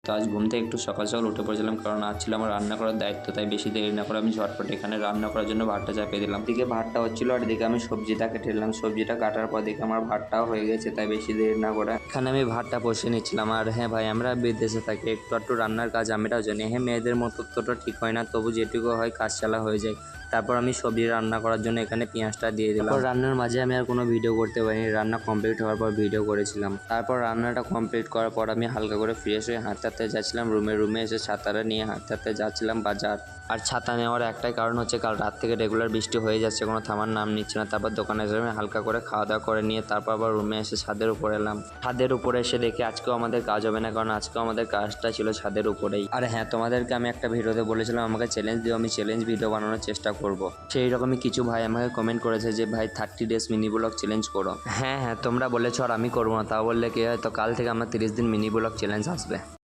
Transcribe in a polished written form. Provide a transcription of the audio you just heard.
তো আজ ঘুম থেকে একটু সকাল সকাল উঠে পড়েছিলাম, কারণ আজ ছিল আমার রান্না করার দায়িত্ব। তাই বেশি দেরি না করে আমি ঝটপট এখানে রান্না করার জন্য ভাতটা চাপিয়ে দিলাম। এদিকে ভাতটা হচ্ছিল আর এদিকে আমি সবজিটা কেটে নিলাম। সবজিটা কাটার পর দেখে আমার ভাতটাও হয়ে গেছে, তাই বেশি দেরি না করে এখানে আমি ভাতটা বসিয়ে নিচ্ছিলাম। আর হ্যাঁ ভাই, আমরা বিদেশে থাকি, একটু রান্নার কাজ আমরাও জানি। হ্যাঁ, মেয়েদের মতো ততটা ঠিক হয় না, তবু যেটুকু হয় কাজ চালা হয়ে যায়। তারপর আমি সবজি রান্না করার জন্য এখানে পেঁয়াজটা দিয়ে দিলাম। রান্নার মাঝে আমি আর কোনো ভিডিও করতে পারিনি, রান্না কমপ্লিট হওয়ার পর ভিডিও করেছিলাম। তারপর রান্নাটা কমপ্লিট করার পর আমি হালকা করে ফ্রেশ হয়ে হাঁটতে হাঁটতে যাচ্ছিলাম রুমে এসে ছাতাটা নিয়ে হাঁটতে হাঁটতে যাচ্ছিলাম বাজার। আর ছাতা নেওয়ার একটাই কারণ হচ্ছে, কাল রাত থেকে রেগুলার বৃষ্টি হয়ে যাচ্ছে, কোনো থামার নাম নিচ্ছে না। তারপর দোকানে এসে আমি হালকা করে খাওয়া দাওয়া করে নিয়ে তারপর আবার রুমে এসে ছাদের উপরে এলাম। ছাদের উপরে এসে দেখি আজকেও আমাদের কাজ হবে না, কারণ আজকেও আমাদের কাজটা ছিল ছাদের উপরেই। আর হ্যাঁ, তোমাদেরকে আমি একটা ভিডিওতে বলেছিলাম আমাকে চ্যালেঞ্জ দিও, আমি চ্যালেঞ্জ ভিডিও বানানোর চেষ্টা করব। সেই রকমই কিছু ভাই আমাকে কমেন্ট করেছে যে ভাই 30 ডেজ মিনি ব্লগ চ্যালেঞ্জ করো। হ্যাঁ, তোমরা বলেছো আর আমি করবো না, তা বললে কি হয়, তো কাল থেকে আমার 30 দিন মিনি ব্লগ চ্যালেঞ্জ আসবে।